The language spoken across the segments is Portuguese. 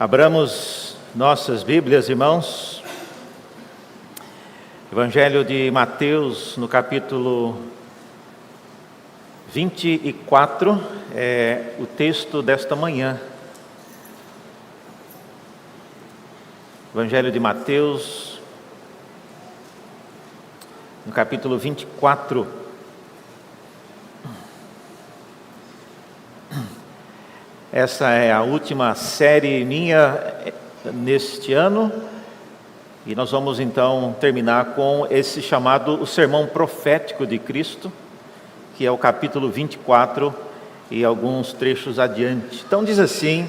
Abramos nossas Bíblias, irmãos. Evangelho de Mateus, no capítulo 24, é o texto desta manhã. Evangelho de Mateus, no capítulo 24. Essa é a última série minha neste ano, e nós vamos então terminar com esse chamado o Sermão Profético de Cristo, que é o capítulo 24 e alguns trechos adiante. Então diz assim,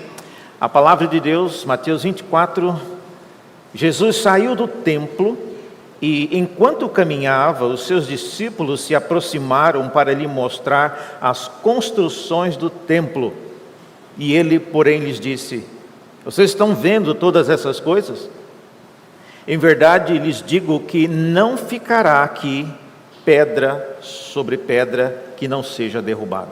a palavra de Deus, Mateus 24, Jesus saiu do templo e enquanto caminhava, os seus discípulos se aproximaram para lhe mostrar as construções do templo. E ele, porém, lhes disse: vocês estão vendo todas essas coisas? Em verdade lhes digo que não ficará aqui pedra sobre pedra que não seja derrubada.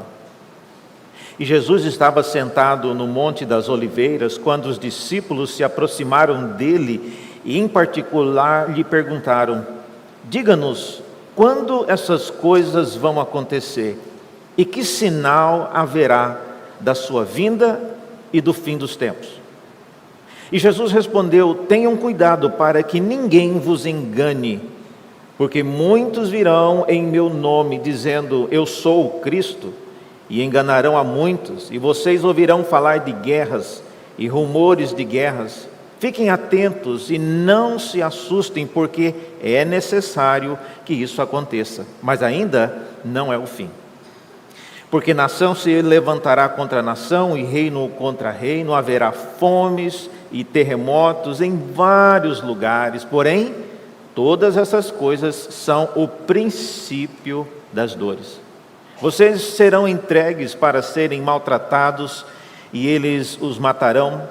E Jesus estava sentado no Monte das Oliveiras, quando os discípulos se aproximaram dele e, em particular, lhe perguntaram: diga-nos, quando essas coisas vão acontecer? E que sinal haverá da sua vinda e do fim dos tempos? E Jesus respondeu: tenham cuidado para que ninguém vos engane, porque muitos virão em meu nome, dizendo, eu sou o Cristo, e enganarão a muitos, e vocês ouvirão falar de guerras e rumores de guerras. Fiquem atentos e não se assustem, porque é necessário que isso aconteça, mas ainda não é o fim. Porque nação se levantará contra nação e reino contra reino, haverá fomes e terremotos em vários lugares, porém, todas essas coisas são o princípio das dores. Vocês serão entregues para serem maltratados e eles os matarão.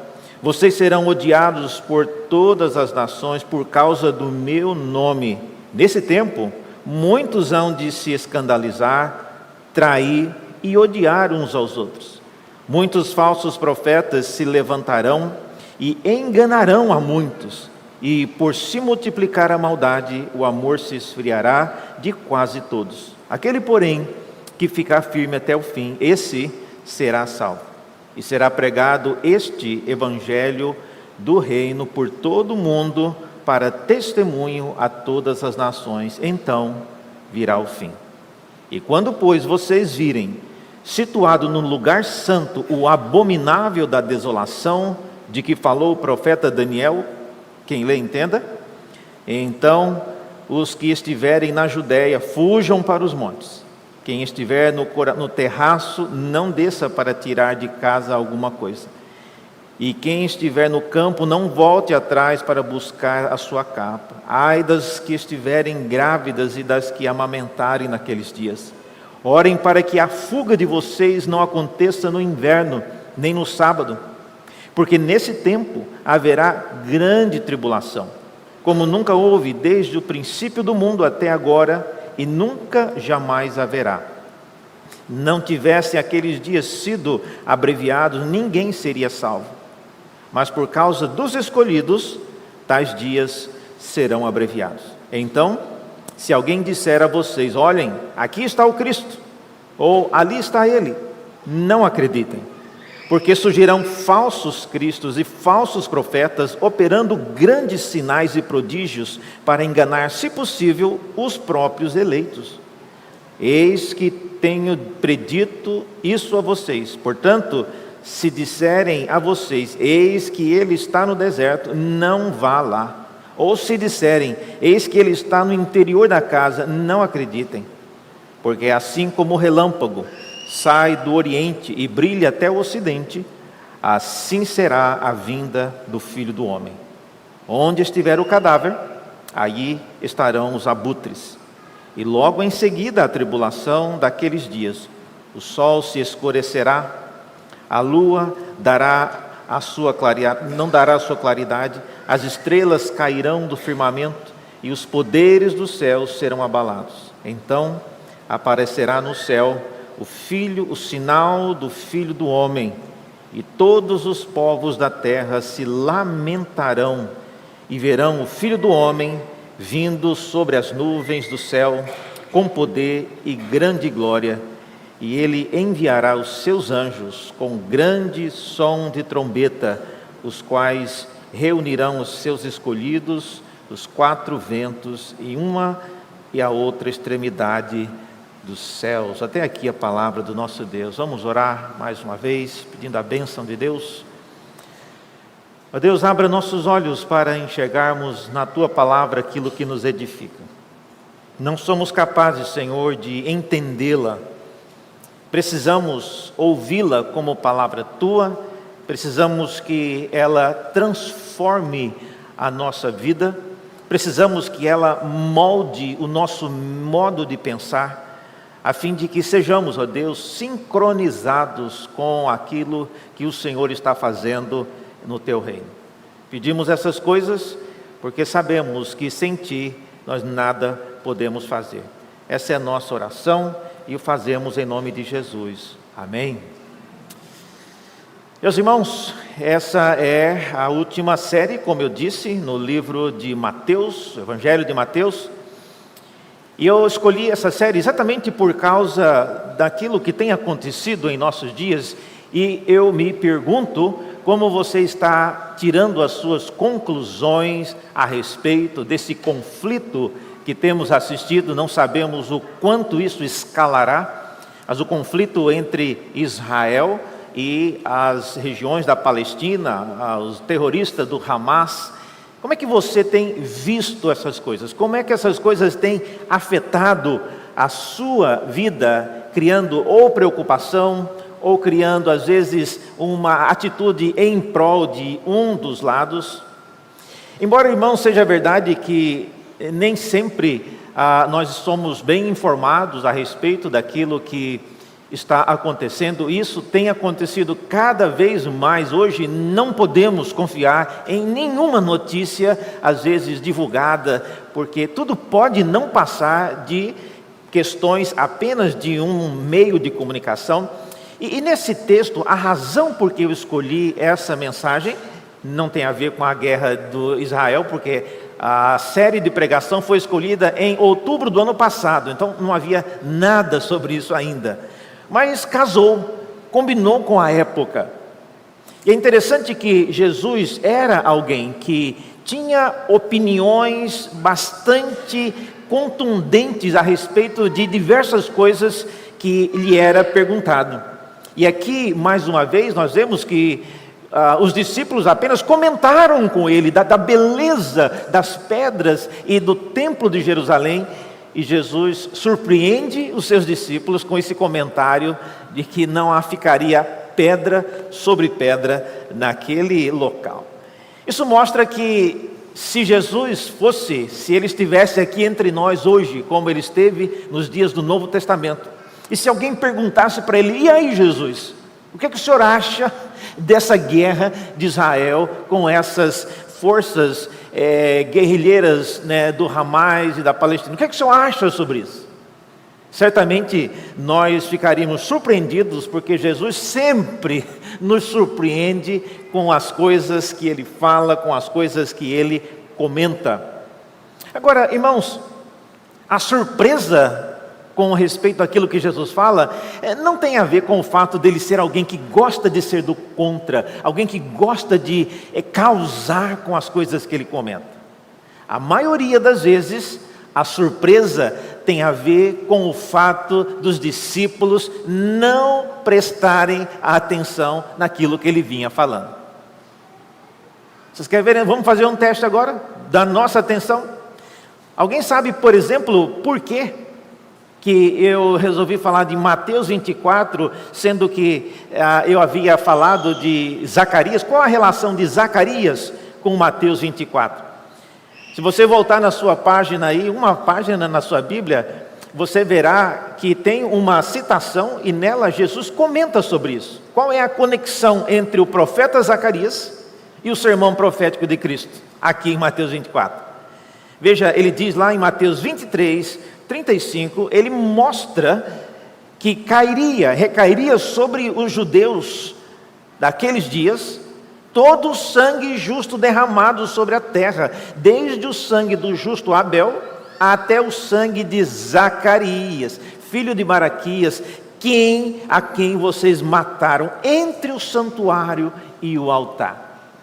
Vocês serão odiados por todas as nações por causa do meu nome. Nesse tempo, muitos hão de se escandalizar, trair e odiar uns aos outros. Muitos falsos profetas se levantarão e enganarão a muitos, e por se multiplicar a maldade, o amor se esfriará de quase todos. Aquele, porém, que ficar firme até o fim, esse será salvo. E será pregado este evangelho do reino por todo o mundo, para testemunho a todas as nações. Então virá o fim. E quando, pois, vocês virem situado no lugar santo o abominável da desolação, de que falou o profeta Daniel, quem lê entenda, então os que estiverem na Judéia fujam para os montes. Quem estiver no terraço não desça para tirar de casa alguma coisa. E quem estiver no campo não volte atrás para buscar a sua capa. Ai das que estiverem grávidas e das que amamentarem naqueles dias. Orem para que a fuga de vocês não aconteça no inverno, nem no sábado, porque nesse tempo haverá grande tribulação, como nunca houve desde o princípio do mundo até agora, e nunca jamais haverá. Não tivessem aqueles dias sido abreviados, ninguém seria salvo. Mas por causa dos escolhidos, tais dias serão abreviados. Então, se alguém disser a vocês, olhem, aqui está o Cristo, ou ali está ele, não acreditem, porque surgirão falsos cristos e falsos profetas, operando grandes sinais e prodígios, para enganar, se possível, os próprios eleitos. Eis que tenho predito isso a vocês. Portanto, se disserem a vocês, eis que ele está no deserto, não vá lá. Ou se disserem, eis que ele está no interior da casa, não acreditem. Porque assim como o relâmpago sai do oriente e brilha até o ocidente, assim será a vinda do Filho do Homem. Onde estiver o cadáver, aí estarão os abutres. E logo em seguida a tribulação daqueles dias, o sol se escurecerá, a lua não dará a sua claridade, as estrelas cairão do firmamento e os poderes dos céus serão abalados. Então aparecerá no céu o sinal do Filho do Homem, e todos os povos da terra se lamentarão e verão o Filho do Homem vindo sobre as nuvens do céu com poder e grande glória, e ele enviará os seus anjos com grande som de trombeta, os quais reunirão os seus escolhidos dos quatro ventos em uma e a outra extremidade dos céus. Até aqui a palavra do nosso Deus. Vamos orar mais uma vez, pedindo a bênção de Deus. Ó Deus, abra nossos olhos para enxergarmos na Tua palavra aquilo que nos edifica. Não somos capazes, Senhor, de entendê-la. Precisamos ouvi-la como palavra Tua, precisamos que ela transforme a nossa vida, precisamos que ela molde o nosso modo de pensar, a fim de que sejamos, ó Deus, sincronizados com aquilo que o Senhor está fazendo no Teu reino. Pedimos essas coisas porque sabemos que sem Ti nós nada podemos fazer. Essa é a nossa oração e o fazemos em nome de Jesus. Amém. Meus irmãos, essa é a última série, como eu disse, no livro de Mateus, o Evangelho de Mateus. E eu escolhi essa série exatamente por causa daquilo que tem acontecido em nossos dias. E eu me pergunto como você está tirando as suas conclusões a respeito desse conflito que temos assistido. Não sabemos o quanto isso escalará, mas o conflito entre Israel e as regiões da Palestina, os terroristas do Hamas. Como é que você tem visto essas coisas? Como é que essas coisas têm afetado a sua vida, criando ou preocupação, ou criando às vezes uma atitude em prol de um dos lados? Embora, irmão, seja verdade que nem sempre nós somos bem informados a respeito daquilo que está acontecendo, isso tem acontecido cada vez mais. Hoje não podemos confiar em nenhuma notícia, às vezes divulgada, porque tudo pode não passar de questões apenas de um meio de comunicação. E nesse texto, a razão por que eu escolhi essa mensagem não tem a ver com a guerra do Israel, porque a série de pregação foi escolhida em outubro do ano passado, então não havia nada sobre isso ainda. Mas casou, combinou com a época. E é interessante que Jesus era alguém que tinha opiniões bastante contundentes a respeito de diversas coisas que lhe era perguntado. E aqui, mais uma vez, nós vemos que os discípulos apenas comentaram com ele da beleza das pedras e do templo de Jerusalém. E Jesus surpreende os seus discípulos com esse comentário de que não ficaria pedra sobre pedra naquele local. Isso mostra que se ele estivesse aqui entre nós hoje, como ele esteve nos dias do Novo Testamento, e se alguém perguntasse para ele: e aí, Jesus, o que é que o senhor acha dessa guerra de Israel com essas forças guerrilheiras, né, do Hamas e da Palestina? O que é que o senhor acha sobre isso? Certamente nós ficaríamos surpreendidos, porque Jesus sempre nos surpreende com as coisas que ele fala, com as coisas que ele comenta. Agora, irmãos, a surpresa com respeito àquilo que Jesus fala, não tem a ver com o fato dele ser alguém que gosta de ser do contra, alguém que gosta de causar com as coisas que ele comenta. A maioria das vezes, a surpresa tem a ver com o fato dos discípulos não prestarem atenção naquilo que ele vinha falando. Vocês querem ver? Vamos fazer um teste agora da nossa atenção. Alguém sabe, por exemplo, por quê que eu resolvi falar de Mateus 24, sendo que eu havia falado de Zacarias? Qual a relação de Zacarias com Mateus 24? Se você voltar na sua página aí, uma página na sua Bíblia, você verá que tem uma citação e nela Jesus comenta sobre isso. Qual é a conexão entre o profeta Zacarias e o sermão profético de Cristo, aqui em Mateus 24? Veja, ele diz lá em Mateus 23, 35, ele mostra que recairia sobre os judeus daqueles dias, todo o sangue justo derramado sobre a terra, desde o sangue do justo Abel até o sangue de Zacarias, filho de Baraquias, a quem vocês mataram entre o santuário e o altar.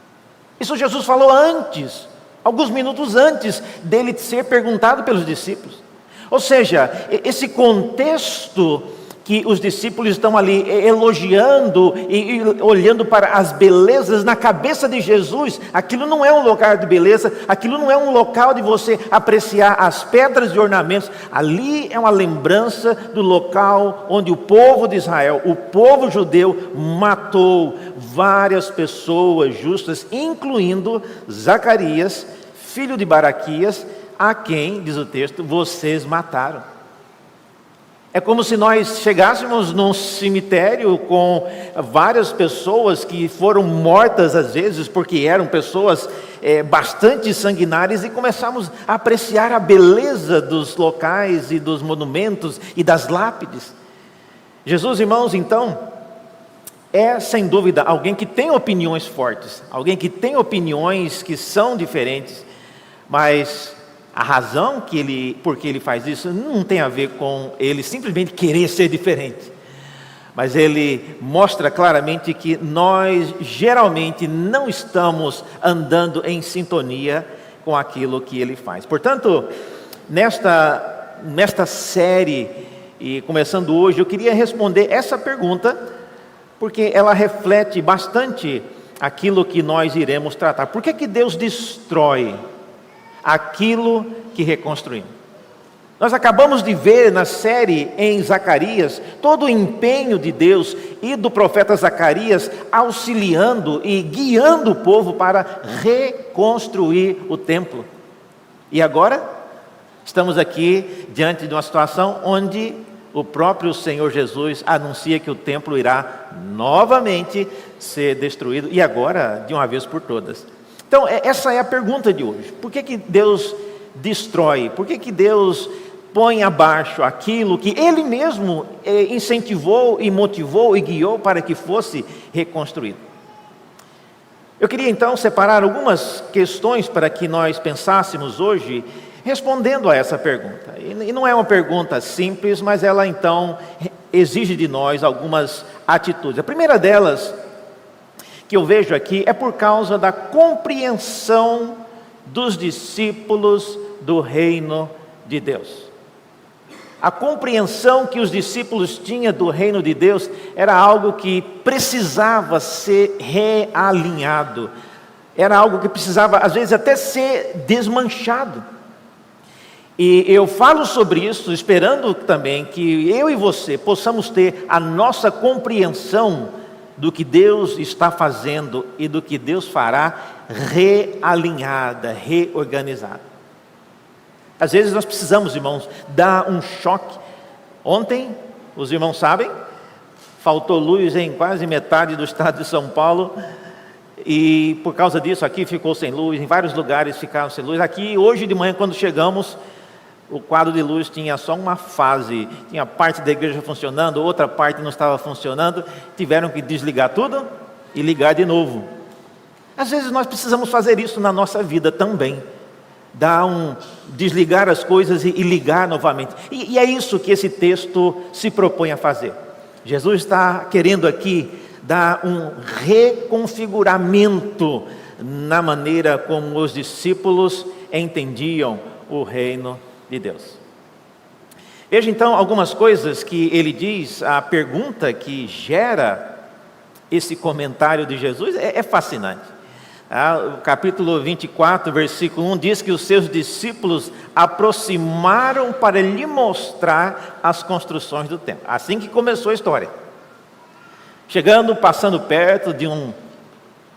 Isso Jesus falou antes, alguns minutos antes dele ser perguntado pelos discípulos. Ou seja, esse contexto que os discípulos estão ali elogiando e olhando para as belezas na cabeça de Jesus, aquilo não é um local de beleza, aquilo não é um local de você apreciar as pedras e ornamentos, ali é uma lembrança do local onde o povo de Israel, o povo judeu, matou várias pessoas justas, incluindo Zacarias, filho de Baraquias, a quem, diz o texto, vocês mataram. É como se nós chegássemos num cemitério com várias pessoas que foram mortas às vezes, porque eram pessoas bastante sanguinárias, e começamos a apreciar a beleza dos locais e dos monumentos e das lápides. Jesus, irmãos, então, é sem dúvida alguém que tem opiniões fortes, alguém que tem opiniões que são diferentes, mas a razão por que ele faz isso não tem a ver com ele simplesmente querer ser diferente, mas ele mostra claramente que nós geralmente não estamos andando em sintonia com aquilo que ele faz. Portanto, nesta série, e começando hoje, eu queria responder essa pergunta, porque ela reflete bastante aquilo que nós iremos tratar. Por que Deus destrói aquilo que reconstruímos? Nós acabamos de ver na série em Zacarias todo o empenho de Deus e do profeta Zacarias auxiliando e guiando o povo para reconstruir o templo. E agora estamos aqui diante de uma situação onde o próprio Senhor Jesus anuncia que o templo irá novamente ser destruído, e agora de uma vez por todas. Então, essa é a pergunta de hoje. Por que Deus destrói? Por que Deus põe abaixo aquilo que Ele mesmo incentivou e motivou e guiou para que fosse reconstruído? Eu queria então separar algumas questões para que nós pensássemos hoje, respondendo a essa pergunta. E não é uma pergunta simples, mas ela então exige de nós algumas atitudes. A primeira delas que eu vejo aqui é por causa da compreensão dos discípulos do reino de Deus. A compreensão que os discípulos tinham do reino de Deus era algo que precisava ser realinhado, era algo que precisava às vezes até ser desmanchado. E eu falo sobre isso esperando também que eu e você possamos ter a nossa compreensão do que Deus está fazendo e do que Deus fará realinhada, reorganizada. Às vezes nós precisamos, irmãos, dar um choque. Ontem, os irmãos sabem, faltou luz em quase metade do estado de São Paulo, e por causa disso aqui ficou sem luz, em vários lugares ficaram sem luz. Aqui, hoje de manhã, quando chegamos, o quadro de luz tinha só uma fase, tinha parte da igreja funcionando, outra parte não estava funcionando, tiveram que desligar tudo e ligar de novo. Às vezes nós precisamos fazer isso na nossa vida também, desligar as coisas e ligar novamente, e é isso que esse texto se propõe a fazer. Jesus está querendo aqui dar um reconfiguramento na maneira como os discípulos entendiam o reino de Deus. Veja então algumas coisas que ele diz. A pergunta que gera esse comentário de Jesus é fascinante. O capítulo 24, versículo 1 diz que os seus discípulos aproximaram para lhe mostrar as construções do templo. Assim que começou a história. Chegando, passando perto de um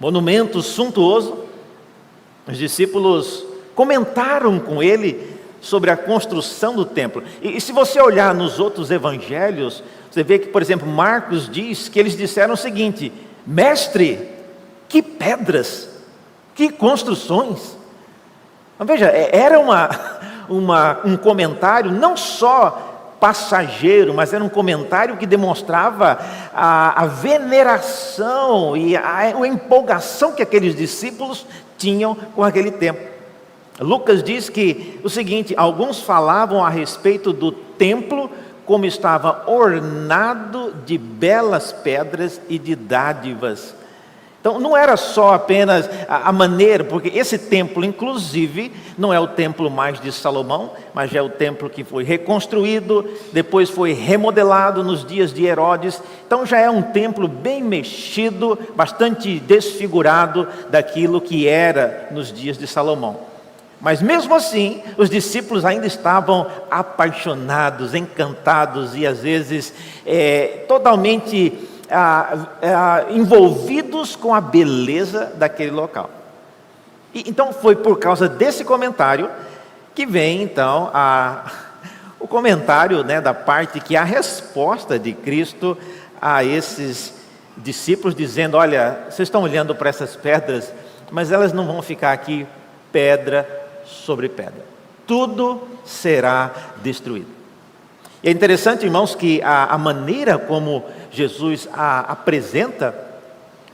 monumento suntuoso, os discípulos comentaram com ele sobre a construção do templo. E se você olhar nos outros evangelhos, você vê que, por exemplo, Marcos diz que eles disseram o seguinte: mestre, que pedras, que construções. Então, veja, era um comentário não só passageiro, mas era um comentário que demonstrava a veneração e a empolgação que aqueles discípulos tinham com aquele templo. Lucas diz que o seguinte: alguns falavam a respeito do templo como estava ornado de belas pedras e de dádivas. Então não era só apenas a maneira, porque esse templo inclusive não é o templo mais de Salomão, mas é o templo que foi reconstruído, depois foi remodelado nos dias de Herodes. Então já é um templo bem mexido, bastante desfigurado daquilo que era nos dias de Salomão. Mas mesmo assim, os discípulos ainda estavam apaixonados, encantados e às vezes totalmente envolvidos com a beleza daquele local. Então foi por causa desse comentário que vem então o comentário, da parte que é a resposta de Cristo a esses discípulos, dizendo: olha, vocês estão olhando para essas pedras, mas elas não vão ficar aqui pedra sobre pedra, tudo será destruído. E é interessante, irmãos, que a maneira como Jesus a apresenta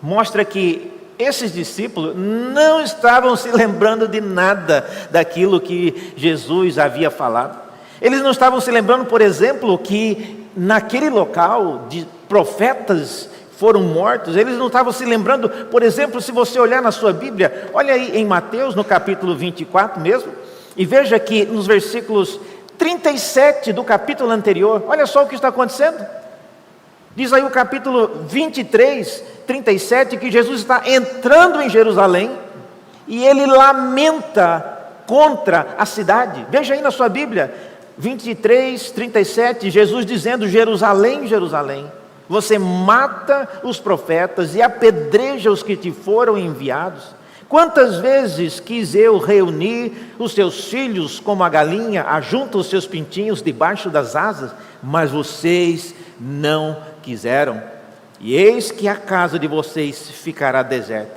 mostra que esses discípulos não estavam se lembrando de nada daquilo que Jesus havia falado. Eles não estavam se lembrando, por exemplo, que naquele local de profetas foram mortos. Eles não estavam se lembrando, por exemplo, se você olhar na sua Bíblia, olha aí em Mateus, no capítulo 24 mesmo, e veja que nos versículos 37 do capítulo anterior, olha só o que está acontecendo. Diz aí o capítulo 23, 37, que Jesus está entrando em Jerusalém, e ele lamenta contra a cidade. Veja aí na sua Bíblia, 23, 37, Jesus dizendo: Jerusalém, Jerusalém, você mata os profetas e apedreja os que te foram enviados. Quantas vezes quis eu reunir os teus filhos como a galinha ajunta os seus pintinhos debaixo das asas, mas vocês não quiseram. E eis que a casa de vocês ficará deserta.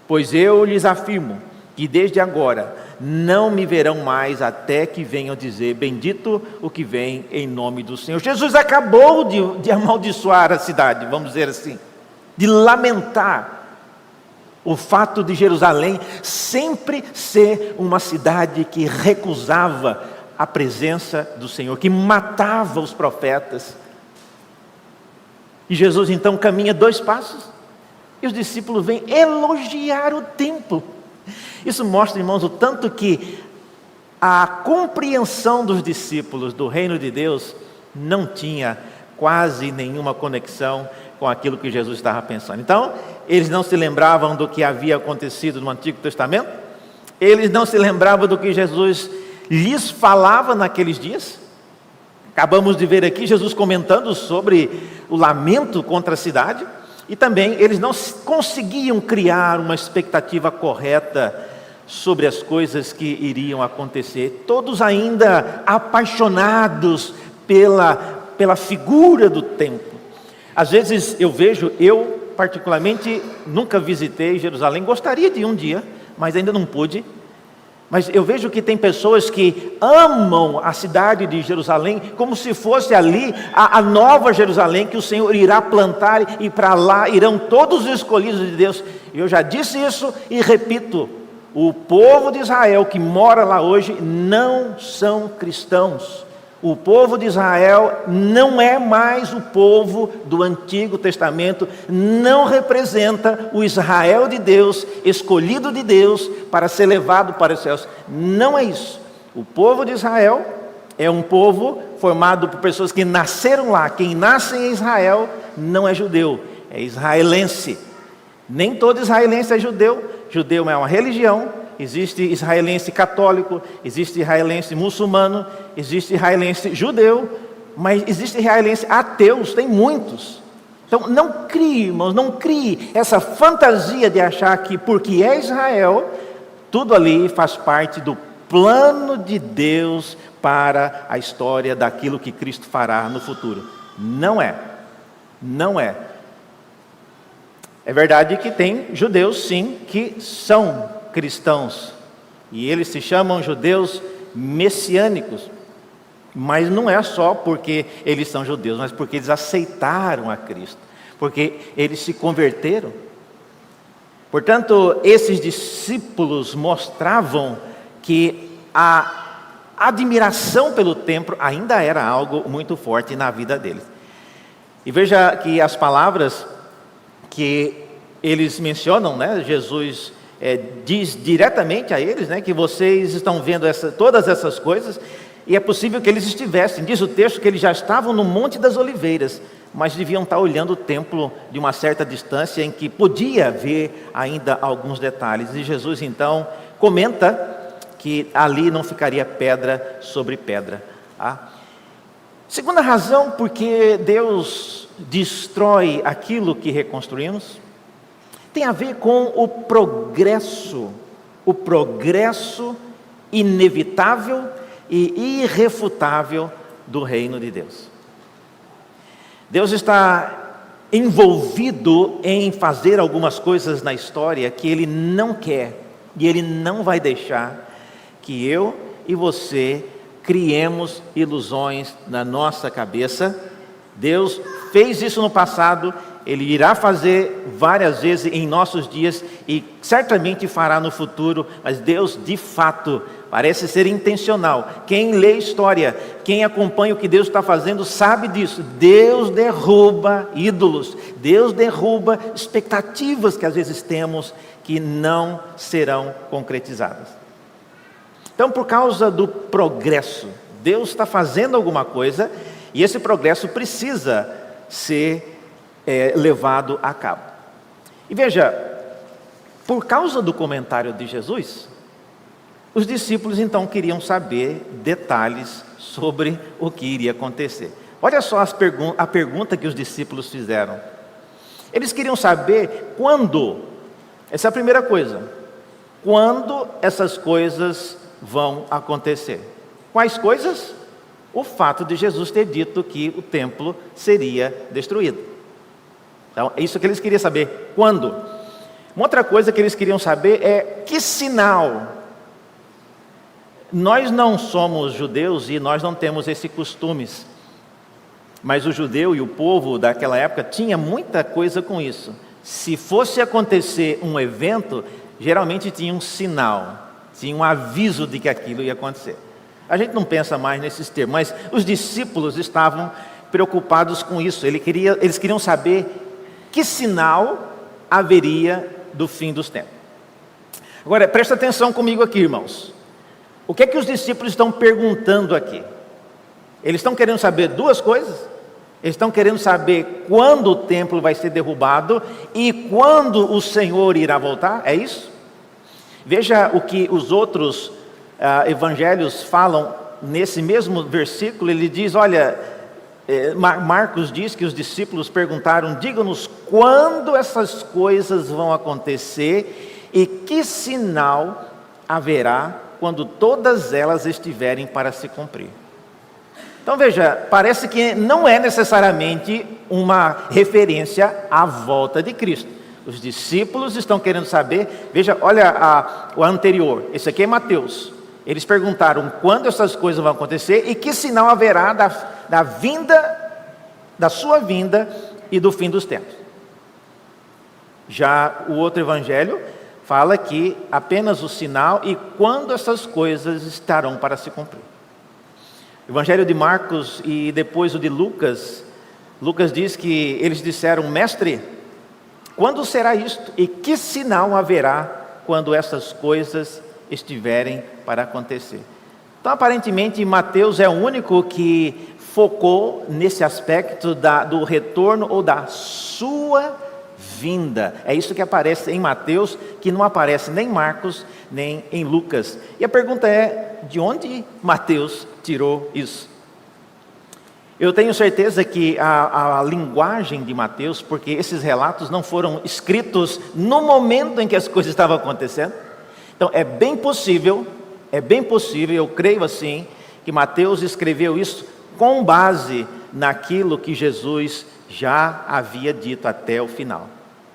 Pois eu lhes afirmo que desde agora não me verão mais até que venham dizer: bendito o que vem em nome do Senhor. Jesus acabou de amaldiçoar a cidade, vamos dizer assim, de lamentar o fato de Jerusalém sempre ser uma cidade que recusava a presença do Senhor, que matava os profetas. E Jesus então caminha 2 passos, e os discípulos vêm elogiar o templo. Isso mostra, irmãos, o tanto que a compreensão dos discípulos do reino de Deus não tinha quase nenhuma conexão com aquilo que Jesus estava pensando. Então, eles não se lembravam do que havia acontecido no Antigo Testamento, eles não se lembravam do que Jesus lhes falava naqueles dias. Acabamos de ver aqui Jesus comentando sobre o lamento contra a cidade, e também eles não conseguiam criar uma expectativa correta sobre as coisas que iriam acontecer, todos ainda apaixonados pela figura do templo. Às vezes eu particularmente nunca visitei Jerusalém, gostaria de ir um dia, mas ainda não pude. Mas eu vejo que tem pessoas que amam a cidade de Jerusalém como se fosse ali a nova Jerusalém que o Senhor irá plantar, e para lá irão todos os escolhidos de Deus. Eu já disse isso e repito: o povo de Israel que mora lá hoje não são cristãos. O povo de Israel não é mais o povo do Antigo Testamento, não representa o Israel de Deus, escolhido de Deus para ser levado para os céus. Não é isso. O povo de Israel é um povo formado por pessoas que nasceram lá. Quem nasce em Israel não é judeu, é israelense. Nem todo israelense é judeu. Judeu é uma religião. Existe israelense católico, existe israelense muçulmano, existe israelense judeu, mas existe israelense ateus, tem muitos. Então não crie, irmãos, não crie essa fantasia de achar que porque é Israel, tudo ali faz parte do plano de Deus para a história daquilo que Cristo fará no futuro. Não é, não é. É verdade que tem judeus sim que são cristãos, e eles se chamam judeus messiânicos. Mas não é só porque eles são judeus, mas porque eles aceitaram a Cristo, porque eles se converteram. Portanto, esses discípulos mostravam que a admiração pelo templo ainda era algo muito forte na vida deles. E veja que as palavras que eles mencionam, né? Jesus diz diretamente a eles, né, que vocês estão vendo todas essas coisas, e é possível que eles estivessem, diz o texto que eles já estavam no Monte das Oliveiras, mas deviam estar olhando o templo de uma certa distância em que podia ver ainda alguns detalhes. E Jesus então comenta que ali não ficaria pedra sobre pedra. Segunda razão porque Deus destrói aquilo que reconstruímos, tem a ver com o progresso inevitável e irrefutável do reino de Deus. Deus está envolvido em fazer algumas coisas na história que Ele não quer, e Ele não vai deixar que eu e você criemos ilusões na nossa cabeça. Deus fez isso no passado, Ele irá fazer várias vezes em nossos dias e certamente fará no futuro, mas Deus de fato parece ser intencional. Quem lê história, quem acompanha o que Deus está fazendo sabe disso. Deus derruba ídolos, Deus derruba expectativas que às vezes temos que não serão concretizadas. Então, por causa do progresso, Deus está fazendo alguma coisa e esse progresso precisa ser levado a cabo. E veja, por causa do comentário de Jesus, os discípulos então queriam saber detalhes sobre o que iria acontecer. Olha só a pergunta que os discípulos fizeram. Eles queriam saber quando, essa é a primeira coisa, quando essas coisas vão acontecer. Quais coisas? O fato de Jesus ter dito que o templo seria destruído. Então, é isso que eles queriam saber, quando? Uma outra coisa que eles queriam saber é que sinal. Nós não somos judeus e nós não temos esses costumes, mas o judeu e o povo daquela época tinha muita coisa com isso. Se fosse acontecer um evento, geralmente tinha um sinal, tinha um aviso de que aquilo ia acontecer. A gente não pensa mais nesses termos, mas os discípulos estavam preocupados com isso. Eles queriam saber que sinal haveria do fim dos tempos. Agora, presta atenção comigo aqui, irmãos. O que é que os discípulos estão perguntando aqui? Eles estão querendo saber duas coisas. Eles estão querendo saber quando o templo vai ser derrubado e quando o Senhor irá voltar. É isso? Veja o que os outros evangelhos falam nesse mesmo versículo. Ele diz, olha, Marcos diz que os discípulos perguntaram, diga-nos quando essas coisas vão acontecer e que sinal haverá quando todas elas estiverem para se cumprir. Então veja, parece que não é necessariamente uma referência à volta de Cristo. Os discípulos estão querendo saber, veja, olha o anterior, esse aqui é Mateus. Eles perguntaram quando essas coisas vão acontecer e que sinal haverá da vinda, da sua vinda e do fim dos tempos. Já o outro evangelho fala que apenas o sinal e quando essas coisas estarão para se cumprir. O evangelho de Marcos e depois o de Lucas, Lucas diz que eles disseram, mestre, quando será isto? E que sinal haverá quando essas coisas estiverem para acontecer? Então, aparentemente, Mateus é o único que focou nesse aspecto do retorno ou da sua vinda. É isso que aparece em Mateus, que não aparece nem em Marcos, nem em Lucas. E a pergunta é, de onde Mateus tirou isso? Eu tenho certeza que a linguagem de Mateus, porque esses relatos não foram escritos no momento em que as coisas estavam acontecendo. Então é bem possível, eu creio assim, que Mateus escreveu isso com base naquilo que Jesus já havia dito até o final.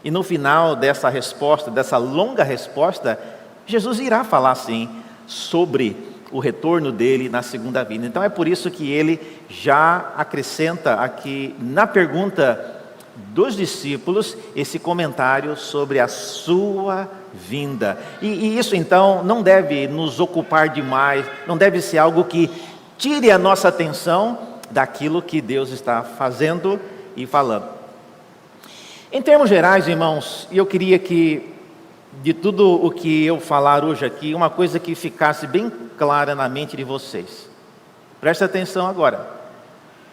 E no final dessa resposta, dessa longa resposta, Jesus irá falar sim sobre o retorno dele na segunda vinda. Então é por isso que ele já acrescenta aqui na pergunta dos discípulos esse comentário sobre a sua vinda. E isso então não deve nos ocupar demais, não deve ser algo que tire a nossa atenção daquilo que Deus está fazendo e falando. Em termos gerais, irmãos, eu queria que de tudo o que eu falar hoje aqui, uma coisa que ficasse bem clara na mente de vocês. Presta atenção agora.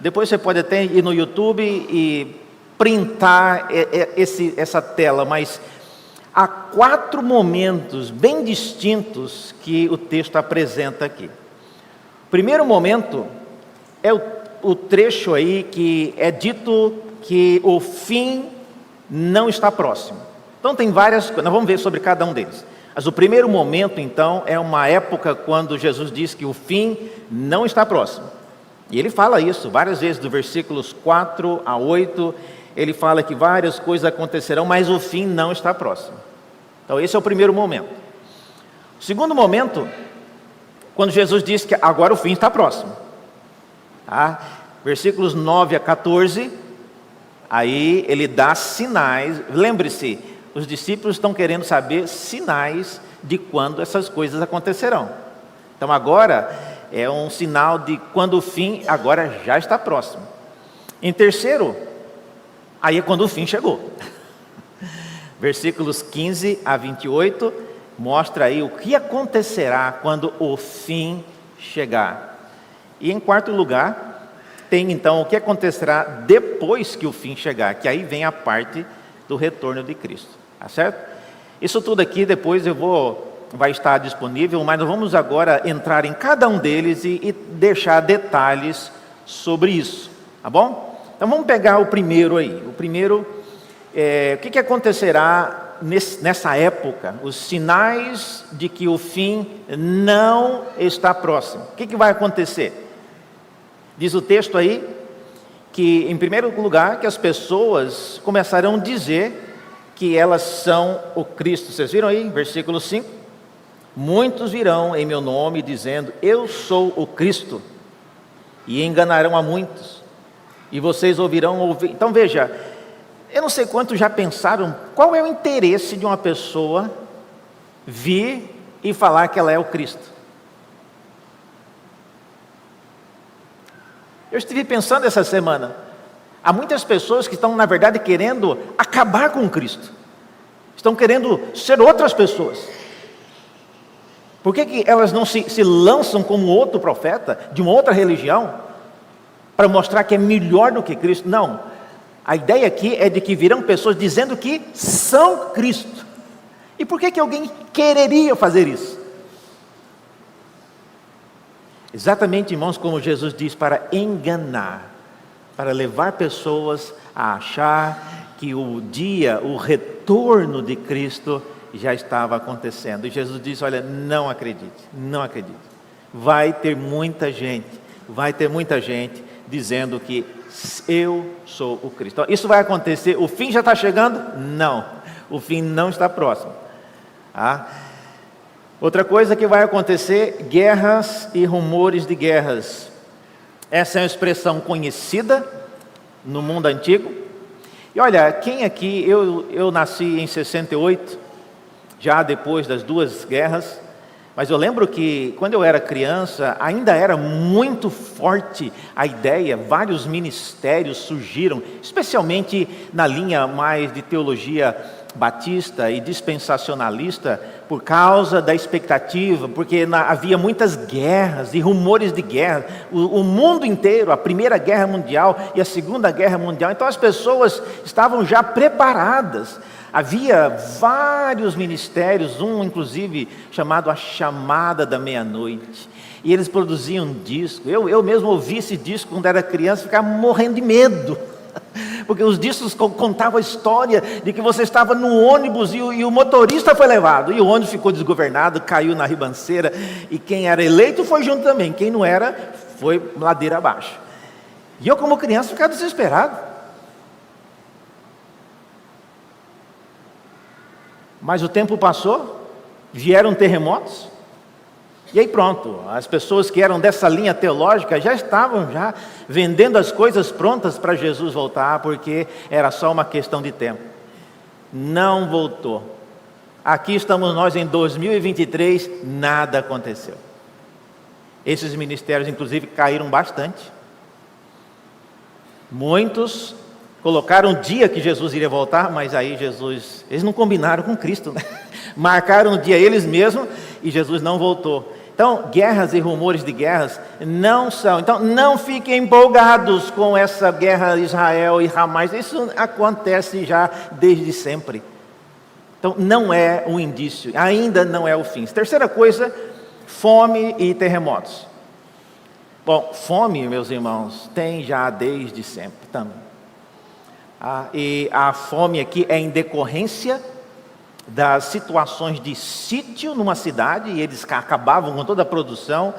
Depois você pode até ir no YouTube e printar essa tela, mas há 4 momentos bem distintos que o texto apresenta aqui. O primeiro momento é o trecho aí que é dito que o fim não está próximo. Então tem várias coisas, nós vamos ver sobre cada um deles. Mas o primeiro momento então é uma época quando Jesus diz que o fim não está próximo. E ele fala isso várias vezes, do versículos 4 a 8, ele fala que várias coisas acontecerão, mas o fim não está próximo. Então esse é o primeiro momento. O segundo momento, quando Jesus diz que agora o fim está próximo. Tá? Versículos 9 a 14, aí ele dá sinais. Lembre-se, os discípulos estão querendo saber sinais de quando essas coisas acontecerão. Então agora é um sinal de quando o fim agora já está próximo. Em terceiro, aí é quando o fim chegou. Versículos 15 a 28 mostra aí o que acontecerá quando o fim chegar. E em quarto lugar, tem então o que acontecerá depois que o fim chegar, que aí vem a parte do retorno de Cristo. Tá certo? Isso tudo aqui depois vai estar disponível, mas nós vamos agora entrar em cada um deles e deixar detalhes sobre isso, tá bom? Então vamos pegar o primeiro aí. O primeiro, o que acontecerá nessa época? Os sinais de que o fim não está próximo. O que vai acontecer? Diz o texto aí que, em primeiro lugar, que as pessoas começarão a dizer que elas são o Cristo. Vocês viram aí, versículo 5? Muitos virão em meu nome dizendo, eu sou o Cristo, e enganarão a muitos, e vocês ouvirão ouvir. Então veja, eu não sei quantos já pensaram, qual é o interesse de uma pessoa vir e falar que ela é o Cristo? Eu estive pensando essa semana, há muitas pessoas que estão, na verdade, querendo acabar com Cristo. Estão querendo ser outras pessoas. Por que elas não se lançam como outro profeta, de uma outra religião, para mostrar que é melhor do que Cristo? Não. A ideia aqui é de que virão pessoas dizendo que são Cristo. E por que alguém quereria fazer isso? Exatamente, irmãos, como Jesus diz, para enganar, para levar pessoas a achar que o retorno de Cristo já estava acontecendo. E Jesus disse, olha, não acredite, não acredite. Vai ter muita gente dizendo que eu sou o Cristo. Então, isso vai acontecer, o fim já está chegando? Não, o fim não está próximo. Outra coisa que vai acontecer, guerras e rumores de guerras. Essa é uma expressão conhecida no mundo antigo. E olha, quem aqui, eu nasci em 68, já depois das 2 guerras, mas eu lembro que quando eu era criança, ainda era muito forte a ideia, vários ministérios surgiram, especialmente na linha mais de teologia batista e dispensacionalista, por causa da expectativa, porque havia muitas guerras e rumores de guerra, o mundo inteiro, a Primeira Guerra Mundial e a Segunda Guerra Mundial, então as pessoas estavam já preparadas. Havia vários ministérios, um inclusive chamado A Chamada da Meia-Noite, e eles produziam disco. Eu mesmo ouvi esse disco quando era criança, ficava morrendo de medo, porque os discos contavam a história de que você estava no ônibus e o motorista foi levado, e o ônibus ficou desgovernado, caiu na ribanceira, e quem era eleito foi junto também, quem não era, foi ladeira abaixo. E eu como criança ficava desesperado. Mas o tempo passou, vieram terremotos, E aí pronto, as pessoas que eram dessa linha teológica já estavam vendendo as coisas prontas para Jesus voltar, porque era só uma questão de tempo. Não voltou. Aqui estamos nós em 2023, nada aconteceu. Esses ministérios inclusive caíram bastante. Muitos colocaram o dia que Jesus iria voltar, mas aí eles não combinaram com Cristo, né? Marcaram o dia eles mesmos e Jesus não voltou. Então, guerras e rumores de guerras não são. Então, não fiquem empolgados com essa guerra Israel e Hamas. Isso acontece já desde sempre. Então, não é um indício, ainda não é o fim. Terceira coisa, fome e terremotos. Bom, fome, meus irmãos, tem já desde sempre também. E a fome aqui é em decorrência das situações de sítio numa cidade, e eles acabavam com toda a produção.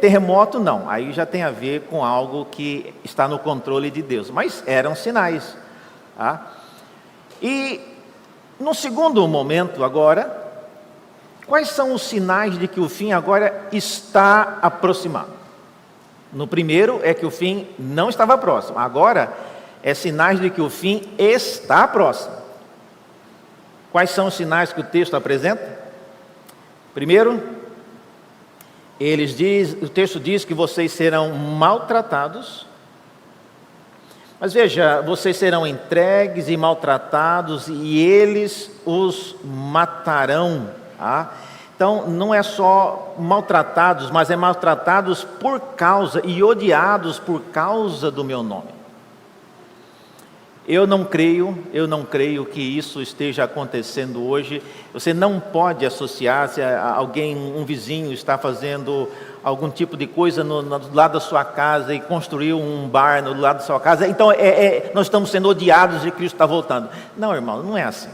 Terremoto não, aí já tem a ver com algo que está no controle de Deus, mas eram sinais. E no segundo momento agora, quais são os sinais de que o fim agora está aproximado? No primeiro é que o fim não estava próximo, agora é sinais de que o fim está próximo. Quais são os sinais que o texto apresenta? Primeiro, o texto diz que vocês serão maltratados. Mas veja, vocês serão entregues e maltratados e eles os matarão. Então, não é só maltratados, mas é maltratados por causa e odiados por causa do meu nome. Eu não creio que isso esteja acontecendo hoje. Você não pode associar se alguém, um vizinho está fazendo algum tipo de coisa no lado da sua casa e construiu um bar no lado da sua casa, então nós estamos sendo odiados e Cristo está voltando. Não, irmão, não é assim.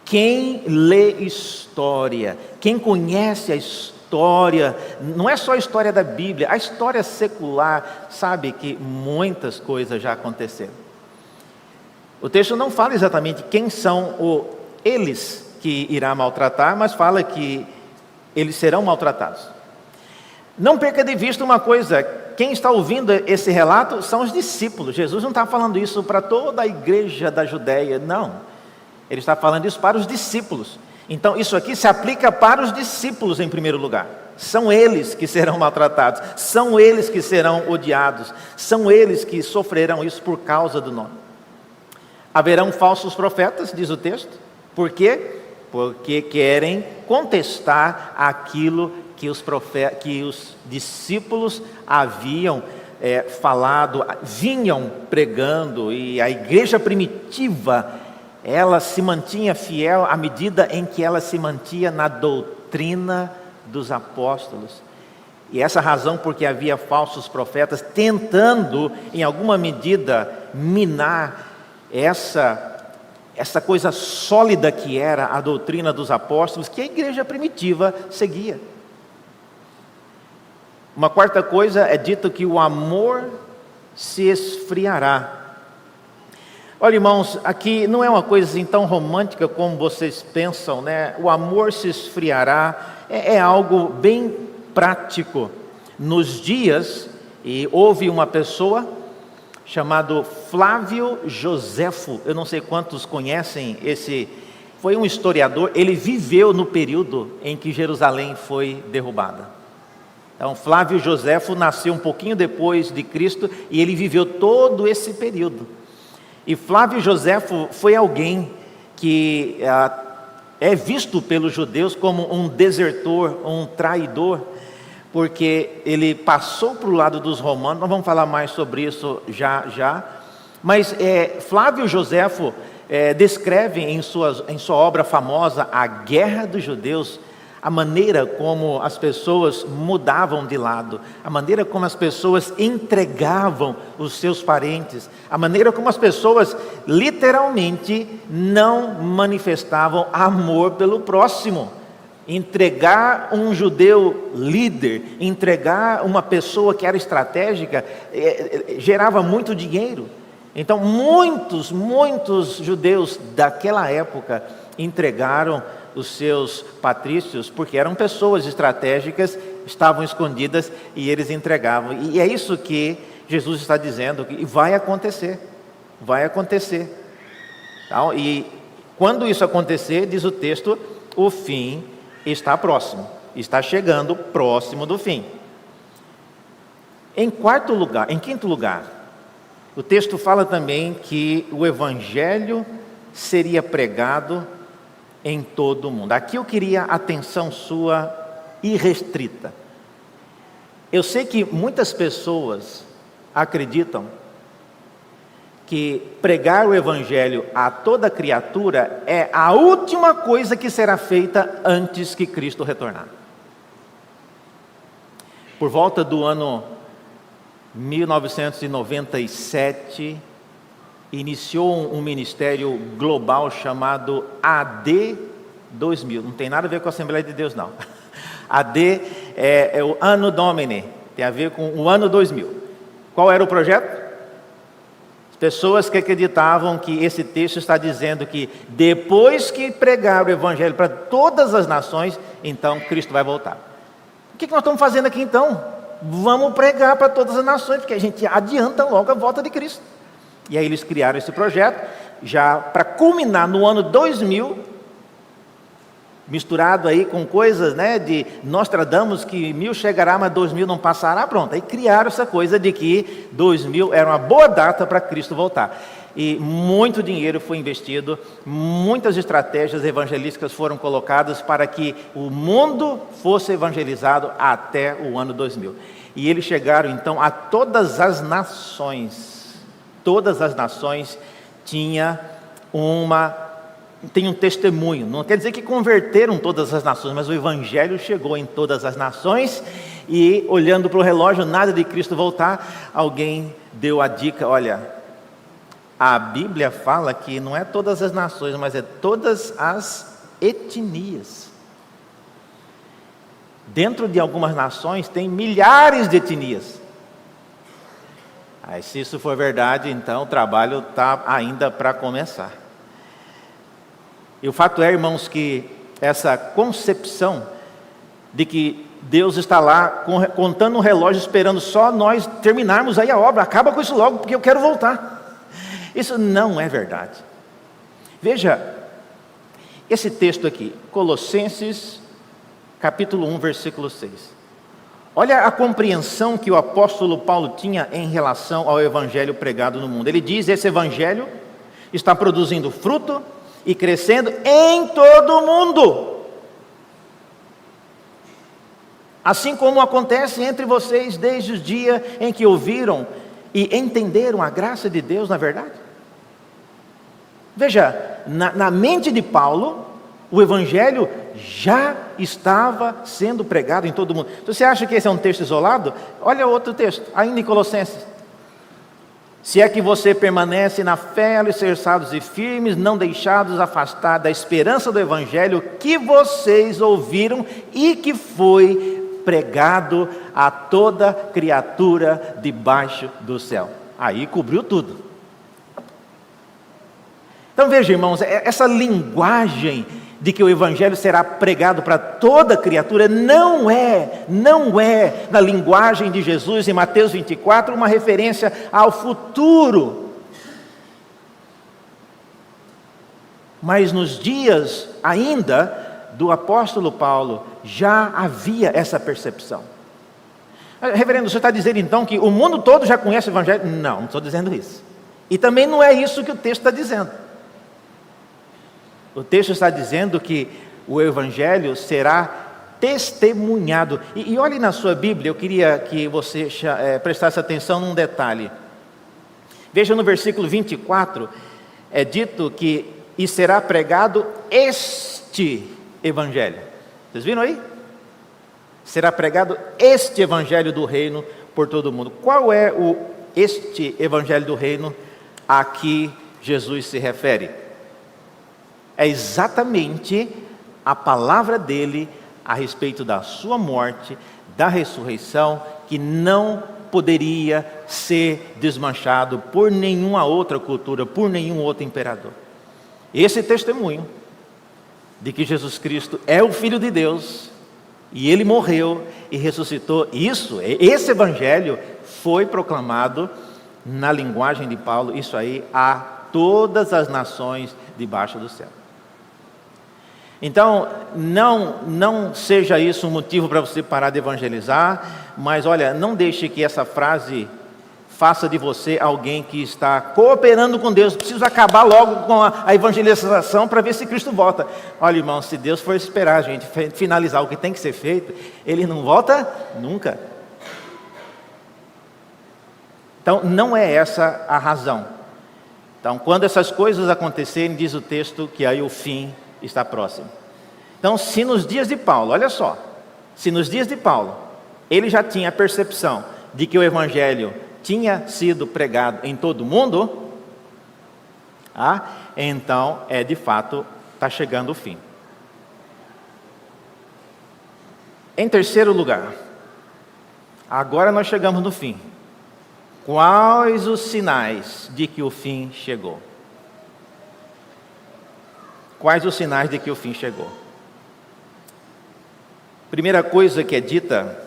Quem lê história, quem conhece a história, não é só a história da Bíblia, a história secular, sabe que muitas coisas já aconteceram. O texto não fala exatamente quem são eles que irá maltratar, mas fala que eles serão maltratados. Não perca de vista uma coisa, quem está ouvindo esse relato são os discípulos. Jesus não está falando isso para toda a igreja da Judéia, não. Ele está falando isso para os discípulos. Então isso aqui se aplica para os discípulos em primeiro lugar. São eles que serão maltratados, são eles que serão odiados, são eles que sofrerão isso por causa do nome. Haverão falsos profetas, diz o texto. Por quê? Porque querem contestar aquilo que os discípulos haviam falado, vinham pregando. E a igreja primitiva, ela se mantinha fiel à medida em que ela se mantinha na doutrina dos apóstolos. E essa razão porque havia falsos profetas tentando, em alguma medida, minar essa coisa sólida que era a doutrina dos apóstolos, que a igreja primitiva seguia. Uma quarta coisa é dito que o amor se esfriará. Olha, irmãos, aqui não é uma coisa assim tão romântica como vocês pensam, né? O amor se esfriará, é algo bem prático. Nos dias, e houve uma pessoa chamado Flávio Joséfo, eu não sei quantos conhecem foi um historiador, ele viveu no período em que Jerusalém foi derrubada. Então Flávio Joséfo nasceu um pouquinho depois de Cristo e ele viveu todo esse período. E Flávio Joséfo foi alguém que é visto pelos judeus como um desertor, um traidor, porque ele passou para o lado dos romanos. Nós vamos falar mais sobre isso já. Mas Flávio Joséfo descreve em sua obra famosa, A Guerra dos Judeus, a maneira como as pessoas mudavam de lado, a maneira como as pessoas entregavam os seus parentes, a maneira como as pessoas literalmente não manifestavam amor pelo próximo. Entregar um judeu líder, entregar uma pessoa que era estratégica, gerava muito dinheiro. Então muitos judeus daquela época entregaram os seus patrícios, porque eram pessoas estratégicas, estavam escondidas e eles entregavam. E é isso que Jesus está dizendo, que vai acontecer, vai acontecer. Então, e quando isso acontecer, diz o texto, o fim está próximo, está chegando próximo do fim. Em quinto lugar, o texto fala também que o evangelho seria pregado em todo o mundo. Aqui eu queria a atenção sua irrestrita. Eu sei que muitas pessoas acreditam que pregar o evangelho a toda criatura é a última coisa que será feita antes que Cristo retornar. Por volta do ano 1997, iniciou um ministério global chamado AD 2000. Não tem nada a ver com a Assembleia de Deus, não. AD é o Anno Domini, tem a ver com o ano 2000. Qual era o projeto? As pessoas que acreditavam que esse texto está dizendo que depois que pregar o evangelho para todas as nações, então Cristo vai voltar. O que nós estamos fazendo aqui então? Vamos pregar para todas as nações, porque a gente adianta logo a volta de Cristo. E aí eles criaram esse projeto, já para culminar no ano 2000, misturado aí com coisas, de Nostradamus, que 1000 chegará, mas 2000 não passará, pronto. Aí criaram essa coisa de que 2000 era uma boa data para Cristo voltar. E muito dinheiro foi investido, muitas estratégias evangelísticas foram colocadas para que o mundo fosse evangelizado até o ano 2000. E eles chegaram então a todas as nações. Todas as nações tem um testemunho. Não quer dizer que converteram todas as nações, mas o evangelho chegou em todas as nações. E olhando para o relógio, nada de Cristo voltar, alguém deu a dica: olha, a Bíblia fala que não é todas as nações, mas é todas as etnias. Dentro de algumas nações tem milhares de etnias. Aí, se isso for verdade, então o trabalho está ainda para começar. E o fato é, irmãos, que essa concepção de que Deus está lá contando um relógio, esperando só nós terminarmos aí a obra, acaba com isso logo, porque eu quero voltar. Isso não é verdade. Veja, esse texto aqui, Colossenses, capítulo 1, versículo 6. Olha a compreensão que o apóstolo Paulo tinha em relação ao evangelho pregado no mundo. Ele diz: esse evangelho está produzindo fruto e crescendo em todo o mundo, assim como acontece entre vocês desde o dia em que ouviram e entenderam a graça de Deus na verdade. Veja, na mente de Paulo, o evangelho já estava sendo pregado em todo o mundo. Se você acha que esse é um texto isolado, olha outro texto, ainda em Colossenses. Se é que você permanece na fé, alicerçados e firmes, não deixados afastar da esperança do evangelho que vocês ouviram e que foi pregado a toda criatura debaixo do céu. Aí cobriu tudo. Então veja, irmãos, essa linguagem de que o evangelho será pregado para toda criatura não é na linguagem de Jesus em Mateus 24 uma referência ao futuro. Mas nos dias ainda do apóstolo Paulo já havia essa percepção. Reverendo, você está dizendo então que o mundo todo já conhece o evangelho? Não estou dizendo isso. E também não é isso que o texto está dizendo. O texto está dizendo que o evangelho será testemunhado. E olhe na sua Bíblia, eu queria que você prestasse atenção num detalhe. Veja no versículo 24, é dito que e será pregado este evangelho. Vocês viram aí? Será pregado este evangelho do reino por todo o mundo. Qual é este evangelho do reino a que Jesus se refere? É exatamente a palavra dele a respeito da sua morte, da ressurreição, que não poderia ser desmanchado por nenhuma outra cultura, por nenhum outro imperador. Esse testemunho de que Jesus Cristo é o Filho de Deus, e Ele morreu e ressuscitou. Esse evangelho foi proclamado na linguagem de Paulo, isso aí, a todas as nações debaixo do céu. Então, não seja isso um motivo para você parar de evangelizar, mas olha, não deixe que essa frase faça de você alguém que está cooperando com Deus. Preciso acabar logo com a evangelização para ver se Cristo volta. Olha, irmão, se Deus for esperar a gente finalizar o que tem que ser feito, Ele não volta nunca. Então, não é essa a razão. Então, quando essas coisas acontecerem, diz o texto que aí o fim está próximo. Então, se nos dias de Paulo, olha só, se nos dias de Paulo, ele já tinha a percepção de que o evangelho tinha sido pregado em todo o mundo, então de fato está chegando o fim. Em terceiro lugar, agora nós chegamos no fim. Quais os sinais de que o fim chegou? Quais os sinais de que o fim chegou? Primeira coisa que é dita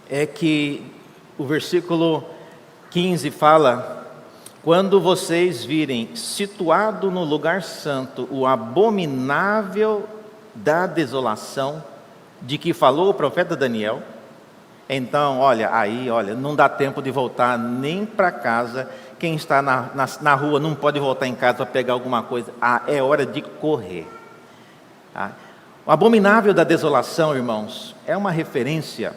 é que o versículo 15 fala: quando vocês virem situado no lugar santo o abominável da desolação, de que falou o profeta Daniel, então, olha, não dá tempo de voltar nem para casa. Quem está na rua não pode voltar em casa para pegar alguma coisa. É hora de correr. O abominável da desolação, irmãos, é uma referência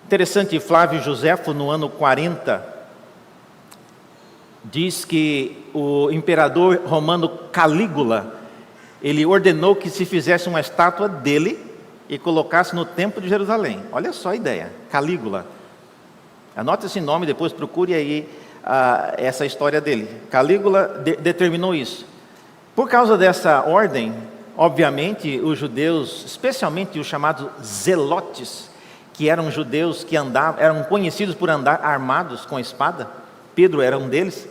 interessante. Flávio Josefo, no ano 40, diz que o imperador romano Calígula, ele ordenou que se fizesse uma estátua dele e colocasse no templo de Jerusalém. Olha só a ideia, Calígula. Anote esse nome, depois procure aí essa história dele. Calígula determinou isso. Por causa dessa ordem, obviamente, os judeus, especialmente os chamados zelotes, que eram judeus que eram conhecidos por andar armados com a espada, Pedro era um deles.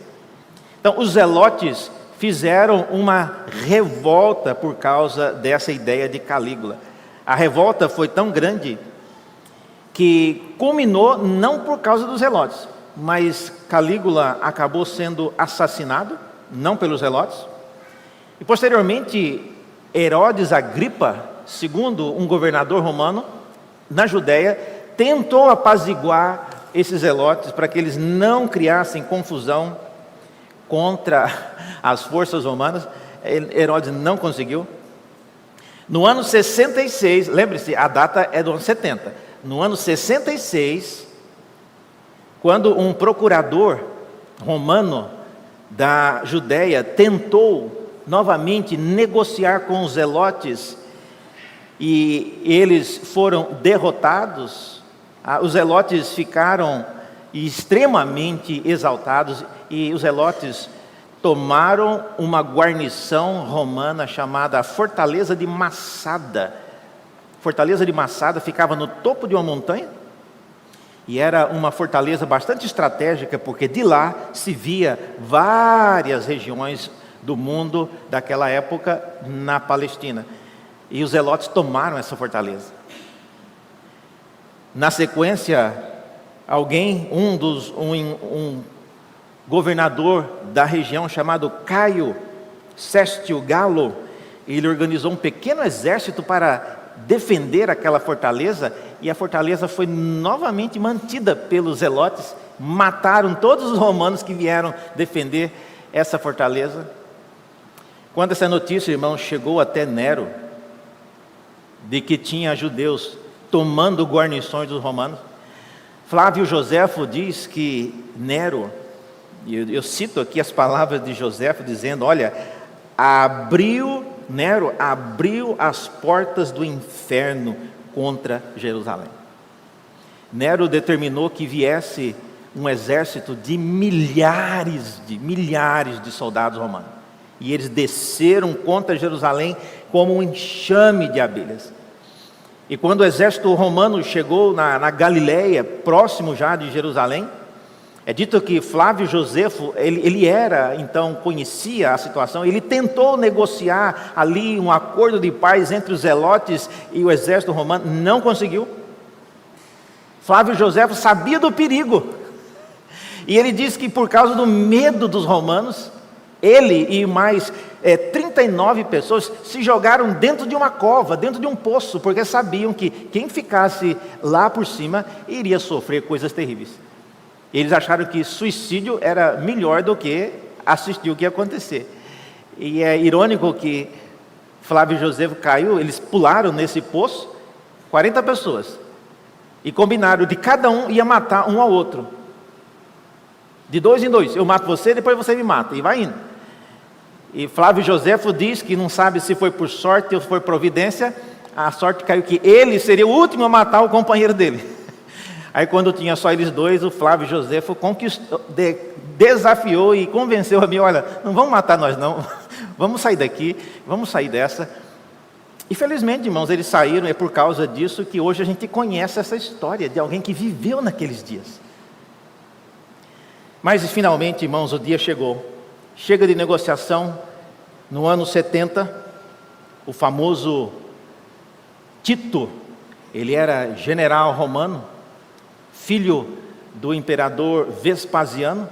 Então, os zelotes fizeram uma revolta por causa dessa ideia de Calígula. A revolta foi tão grande que culminou não por causa dos zelotes, mas Calígula acabou sendo assassinado, não pelos zelotes. E posteriormente, Herodes Agripa, segundo um governador romano na Judéia, tentou apaziguar esses zelotes para que eles não criassem confusão contra as forças romanas. Herodes não conseguiu. No ano 66, lembre-se, a data é do ano 70. No ano 66, quando um procurador romano da Judéia tentou novamente negociar com os zelotes e eles foram derrotados, os zelotes ficaram extremamente exaltados e os zelotes tomaram uma guarnição romana chamada Fortaleza de Massada. Fortaleza de Massada ficava no topo de uma montanha e era uma fortaleza bastante estratégica, porque de lá se via várias regiões do mundo daquela época na Palestina. E os zelotes tomaram essa fortaleza. Na sequência, um governador da região chamado Caio Sestio Galo, ele organizou um pequeno exército para defender aquela fortaleza, e a fortaleza foi novamente mantida pelos zelotes. Mataram todos os romanos que vieram defender essa fortaleza. Quando essa notícia, irmão, chegou até Nero, de que tinha judeus tomando guarnições dos romanos, Flávio Josefo diz que Nero, eu cito aqui as palavras de Josefo dizendo, olha, Nero abriu as portas do inferno contra Jerusalém. Nero determinou que viesse um exército de milhares de soldados romanos. E eles desceram contra Jerusalém como um enxame de abelhas. E quando o exército romano chegou na Galileia, próximo já de Jerusalém, É dito que Flávio Josefo, ele então, conhecia a situação, ele tentou negociar ali um acordo de paz entre os zelotes e o exército romano, não conseguiu. Flávio Josefo sabia do perigo, e ele disse que por causa do medo dos romanos, ele e mais 39 pessoas se jogaram dentro de uma cova, dentro de um poço, porque sabiam que quem ficasse lá por cima iria sofrer coisas terríveis. Eles acharam que suicídio era melhor do que assistir o que ia acontecer. E é irônico que Flávio Josefo caiu, eles pularam nesse poço, 40 pessoas, e combinaram de cada um ia matar um ao outro. De 2 em 2, eu mato você, depois você me mata, e vai indo. E Flávio Josefo diz que não sabe se foi por sorte ou por providência, a sorte caiu que ele seria o último a matar o companheiro dele. Aí quando tinha só eles dois, o Flávio Josefo desafiou e convenceu a mim, olha, não vamos matar nós não, vamos sair daqui, vamos sair dessa. E felizmente, irmãos, eles saíram, é por causa disso que hoje a gente conhece essa história de alguém que viveu naqueles dias. Mas finalmente, irmãos, o dia chegou. Chega de negociação. No ano 70, o famoso Tito, ele era general romano, filho do imperador Vespasiano,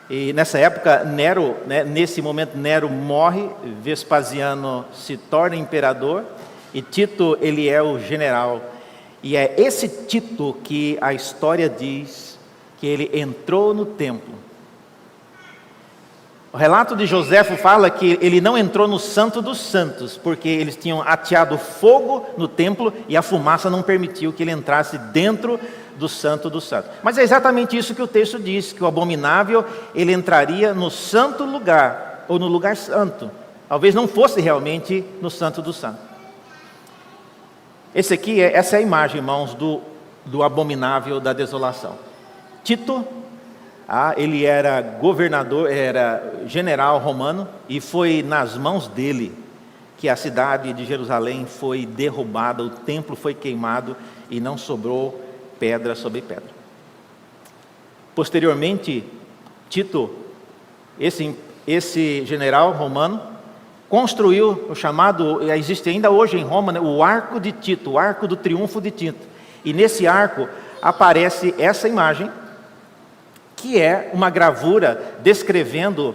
e nessa época Nero, nesse momento Nero morre, Vespasiano se torna imperador, e Tito ele é o general, e é esse Tito que a história diz que ele entrou no templo. O relato de Joséfo fala que ele não entrou no Santo dos Santos, porque eles tinham ateado fogo no templo e a fumaça não permitiu que ele entrasse dentro do Santo dos Santos. Mas é exatamente isso que o texto diz, que o abominável, ele entraria no santo lugar, ou no lugar santo. Talvez não fosse realmente no Santo dos Santos. Essa é a imagem, irmãos, do abominável da desolação. Tito, ele era governador, era general romano, e foi nas mãos dele que a cidade de Jerusalém foi derrubada, o templo foi queimado e não sobrou pedra sobre pedra. Posteriormente, Tito, esse general romano, construiu o chamado, existe ainda hoje em Roma, o Arco de Tito, o Arco do Triunfo de Tito. E nesse arco aparece essa imagem, que é uma gravura descrevendo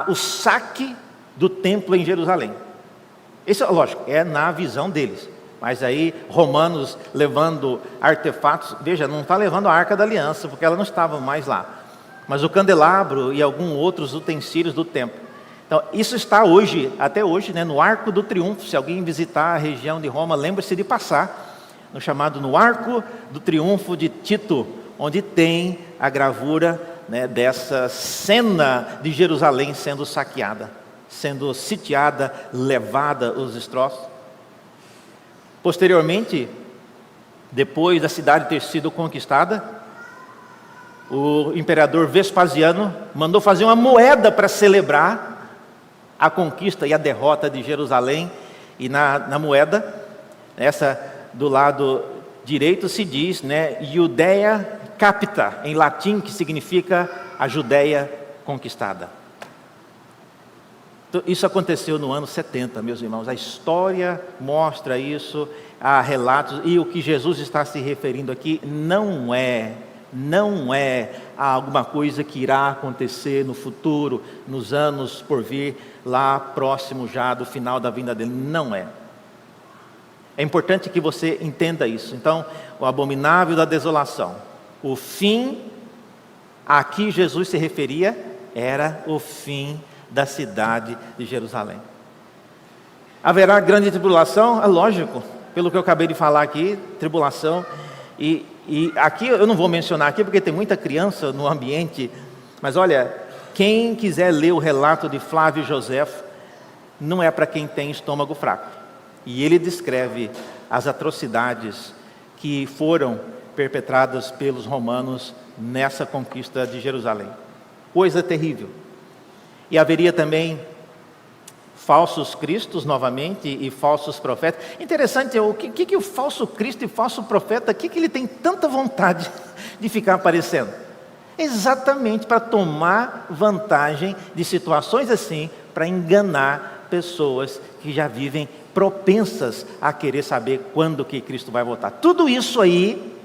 o saque do templo em Jerusalém. Isso, lógico, é na visão deles. Mas aí, romanos levando artefatos, veja, não está levando a Arca da Aliança, porque ela não estava mais lá. Mas o candelabro e alguns outros utensílios do templo. Então, isso está hoje, até hoje, no Arco do Triunfo. Se alguém visitar a região de Roma, lembre-se de passar no Arco do Triunfo de Tito, onde tem a gravura dessa cena de Jerusalém sendo saqueada, sendo sitiada, levada os destroços. Posteriormente, depois da cidade ter sido conquistada, o imperador Vespasiano mandou fazer uma moeda para celebrar a conquista e a derrota de Jerusalém. E na moeda, essa do lado direito se diz, Judea Capita, em latim, que significa a Judéia conquistada. Então, isso aconteceu no ano 70, meus irmãos. A história mostra isso, há relatos, e o que Jesus está se referindo aqui não é alguma coisa que irá acontecer no futuro, nos anos por vir, lá próximo já do final da vinda dele. Não é. É importante que você entenda isso. Então, o abominável da desolação, o fim a que Jesus se referia era o fim da cidade de Jerusalém. Haverá grande tribulação? É lógico, pelo que eu acabei de falar aqui, tribulação. E aqui eu não vou mencionar aqui porque tem muita criança no ambiente, mas olha, quem quiser ler o relato de Flávio Josefo, não é para quem tem estômago fraco. E ele descreve as atrocidades que foram perpetradas pelos romanos nessa conquista de Jerusalém. Coisa terrível. E haveria também falsos cristos novamente e falsos profetas. Interessante, o que o falso Cristo e falso profeta, que ele tem tanta vontade de ficar aparecendo? Exatamente para tomar vantagem de situações assim, para enganar pessoas que já vivem propensas a querer saber quando que Cristo vai voltar. Tudo isso aí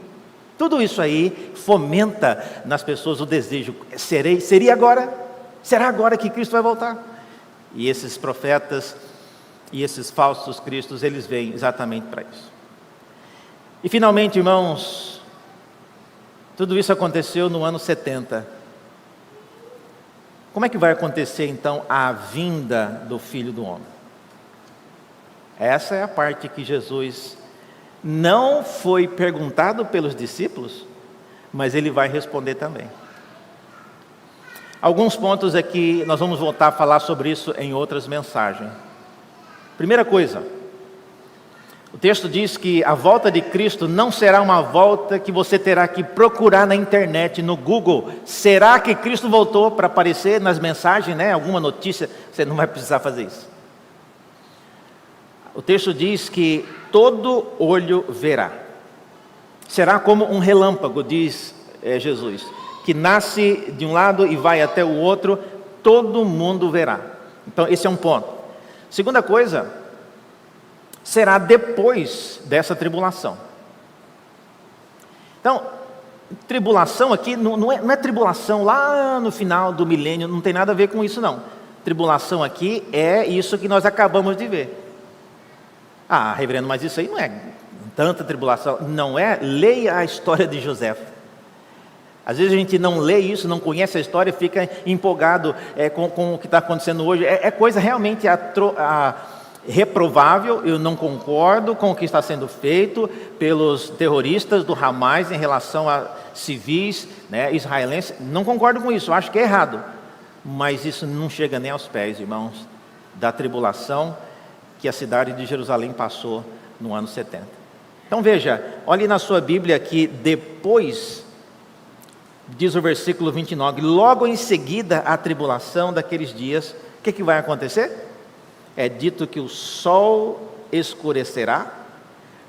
fomenta nas pessoas o desejo, seria agora? Será agora que Cristo vai voltar? E esses profetas e esses falsos cristos, eles vêm exatamente para isso. E finalmente, irmãos, tudo isso aconteceu no ano 70. Como é que vai acontecer então a vinda do Filho do Homem? Essa é a parte que Jesus não foi perguntado pelos discípulos, mas ele vai responder também. Alguns pontos aqui, nós vamos voltar a falar sobre isso em outras mensagens. Primeira coisa, o texto diz que a volta de Cristo não será uma volta que você terá que procurar na internet, no Google. Será que Cristo voltou, para aparecer nas mensagens, né? Alguma notícia, você não vai precisar fazer isso. O texto diz que todo olho verá. Será como um relâmpago, diz Jesus, que nasce de um lado e vai até o outro, todo mundo verá. Então esse é um ponto. Segunda coisa, será depois dessa tribulação. Então, tribulação aqui não é tribulação lá no final do milênio, não tem nada a ver com isso não. Tribulação aqui é isso que nós acabamos de ver. Ah, reverendo, mas isso aí não é tanta tribulação. Não é? Leia a história de José. Às vezes a gente não lê isso, não conhece a história, fica empolgado com o que está acontecendo hoje. É coisa realmente reprovável. Eu não concordo com o que está sendo feito pelos terroristas do Hamas em relação a civis, né, israelenses. Não concordo com isso, acho que é errado. Mas isso não chega nem aos pés, irmãos, da tribulação que a cidade de Jerusalém passou no ano 70. Então veja, olhe na sua Bíblia que depois, diz o versículo 29, logo em seguida a tribulação daqueles dias, o que vai acontecer? É dito que o sol escurecerá,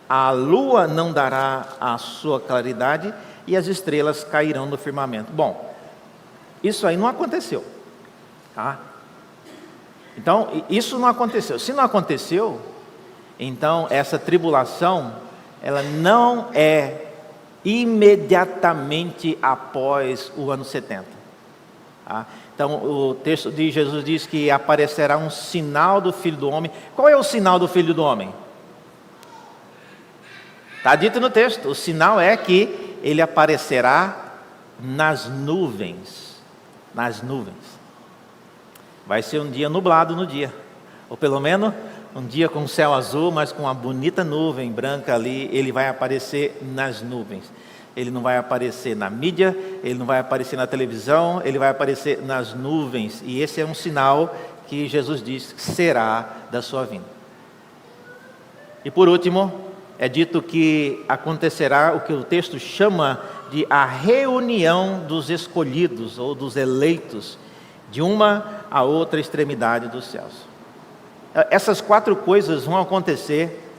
a lua não dará a sua claridade e as estrelas cairão no firmamento. Bom, isso aí não aconteceu, tá? Então, isso não aconteceu. Se não aconteceu, então essa tribulação, ela não é imediatamente após o ano 70. Tá? Então, o texto de Jesus diz que aparecerá um sinal do Filho do Homem. Qual é o sinal do Filho do Homem? Está dito no texto. O sinal é que ele aparecerá nas nuvens. Nas nuvens. Vai ser um dia nublado no dia, ou pelo menos um dia com céu azul, mas com uma bonita nuvem branca ali. Ele vai aparecer nas nuvens. Ele não vai aparecer na mídia, ele não vai aparecer na televisão, ele vai aparecer nas nuvens. E esse é um sinal que Jesus diz que será da sua vinda. E por último, é dito que acontecerá o que o texto chama de a reunião dos escolhidos ou dos eleitos, de uma a outra extremidade dos céus. Essas 4 coisas vão acontecer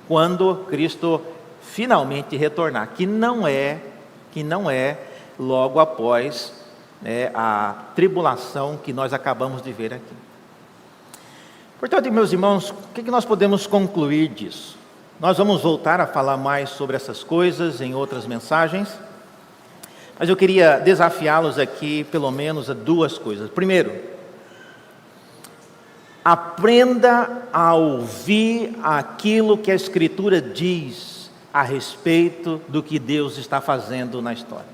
quando Cristo finalmente retornar, que não é logo após, né, a tribulação que nós acabamos de ver aqui. Portanto, meus irmãos, o que nós podemos concluir disso? Nós vamos voltar a falar mais sobre essas coisas em outras mensagens, mas eu queria desafiá-los aqui pelo menos a 2 coisas. Primeiro, aprenda a ouvir aquilo que a Escritura diz a respeito do que Deus está fazendo na história.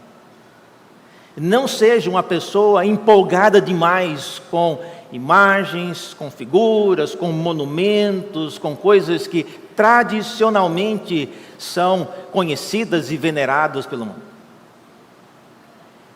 Não seja uma pessoa empolgada demais com imagens, com figuras, com monumentos, com coisas que tradicionalmente são conhecidas e veneradas pelo mundo.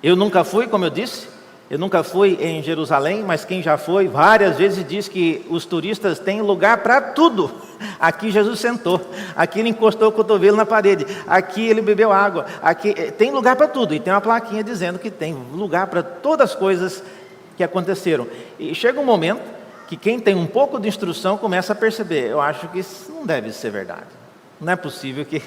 Eu nunca fui, como eu disse, eu nunca fui em Jerusalém, mas quem já foi várias vezes diz que os turistas têm lugar para tudo. Aqui Jesus sentou, aqui ele encostou o cotovelo na parede, aqui ele bebeu água, aqui tem lugar para tudo. E tem uma plaquinha dizendo que tem lugar para todas as coisas que aconteceram. E chega um momento que quem tem um pouco de instrução começa a perceber: eu acho que isso não deve ser verdade. Não é possível que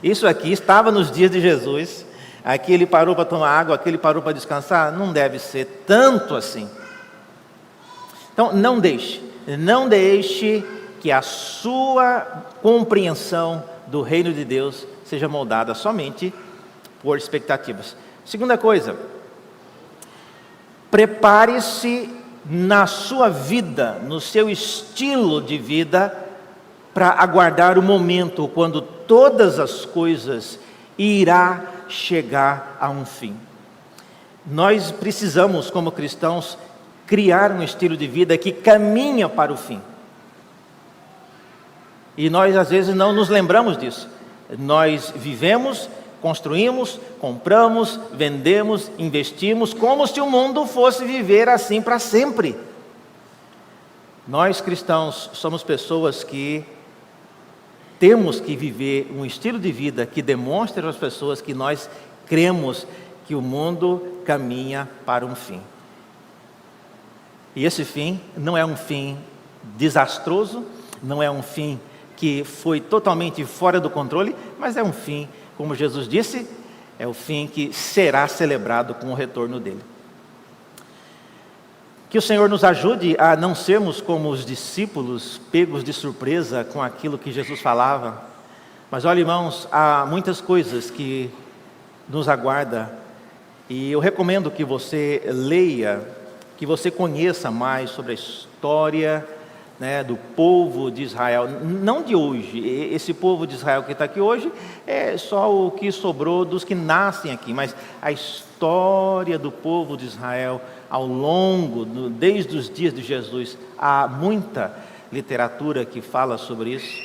isso aqui estava nos dias de Jesus, aqui ele parou para tomar água, aqui ele parou para descansar, não deve ser tanto assim. Então não deixe que a sua compreensão do reino de Deus seja moldada somente por expectativas. Segunda coisa, prepare-se na sua vida, no seu estilo de vida, para aguardar o momento quando todas as coisas irá chegar a um fim. Nós precisamos, como cristãos, criar um estilo de vida que caminha para o fim. E nós às vezes não nos lembramos disso. Nós vivemos, construímos, compramos, vendemos, investimos, como se o mundo fosse viver assim para sempre. Nós cristãos somos pessoas que temos que viver um estilo de vida que demonstre às pessoas que nós cremos que o mundo caminha para um fim. E esse fim não é um fim desastroso, não é um fim que foi totalmente fora do controle, mas é um fim, como Jesus disse, é o fim que será celebrado com o retorno dele. Que o Senhor nos ajude a não sermos como os discípulos pegos de surpresa com aquilo que Jesus falava. Mas olha, irmãos, há muitas coisas que nos aguardam, e eu recomendo que você leia, que você conheça mais sobre a história, do povo de Israel, não de hoje. Esse povo de Israel que está aqui hoje é só o que sobrou dos que nascem aqui, mas a história do povo de Israel ao longo, desde os dias de Jesus, há muita literatura que fala sobre isso,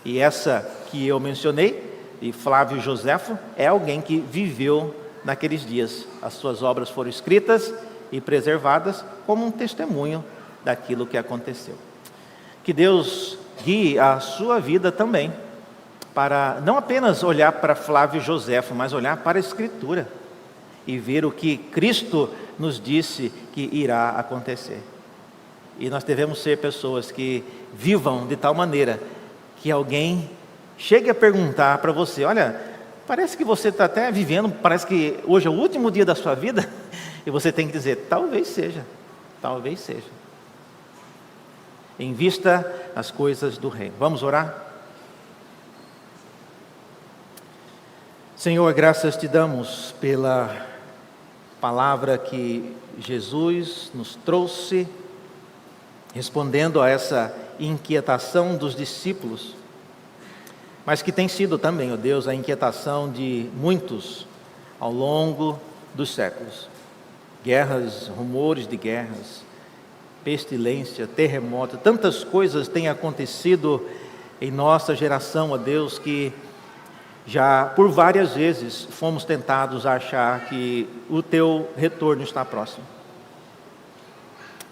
e essa que eu mencionei, de Flávio Joséfo, é alguém que viveu naqueles dias. As suas obras foram escritas e preservadas como um testemunho daquilo que aconteceu. Que Deus guie a sua vida também, para não apenas olhar para Flávio Joséfo, mas olhar para a Escritura e ver o que Cristo nos disse que irá acontecer. E nós devemos ser pessoas que vivam de tal maneira que alguém chegue a perguntar para você: olha, parece que você está até vivendo, parece que hoje é o último dia da sua vida, e você tem que dizer: talvez seja, talvez seja. Invista nas coisas do reino. Vamos orar? Senhor, graças te damos pela palavra que Jesus nos trouxe, respondendo a essa inquietação dos discípulos, mas que tem sido também, ó Deus, a inquietação de muitos ao longo dos séculos. Guerras, rumores de guerras, pestilência, terremoto, tantas coisas têm acontecido em nossa geração, ó Deus, que já por várias vezes fomos tentados a achar que o teu retorno está próximo.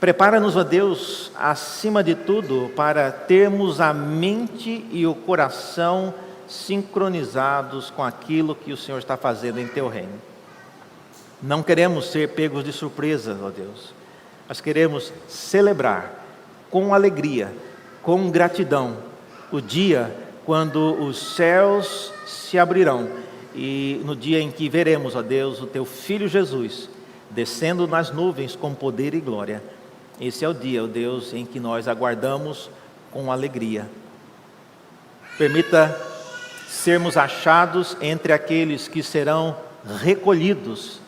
Prepara-nos, ó Deus, acima de tudo, para termos a mente e o coração sincronizados com aquilo que o Senhor está fazendo em teu reino. Não queremos ser pegos de surpresa, ó Deus. Nós queremos celebrar com alegria, com gratidão, o dia quando os céus se abrirão e no dia em que veremos, ó Deus, o teu Filho Jesus descendo nas nuvens com poder e glória. Esse é o dia, ó Deus, em que nós aguardamos com alegria. Permita sermos achados entre aqueles que serão recolhidos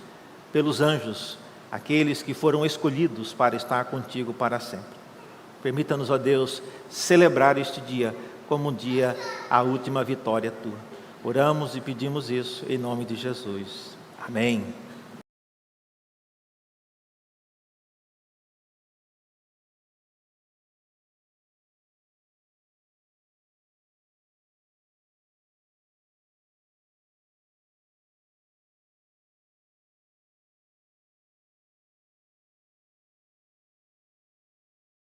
pelos anjos, aqueles que foram escolhidos para estar contigo para sempre. Permita-nos, ó Deus, celebrar este dia como um dia, a última vitória tua. Oramos e pedimos isso em nome de Jesus. Amém.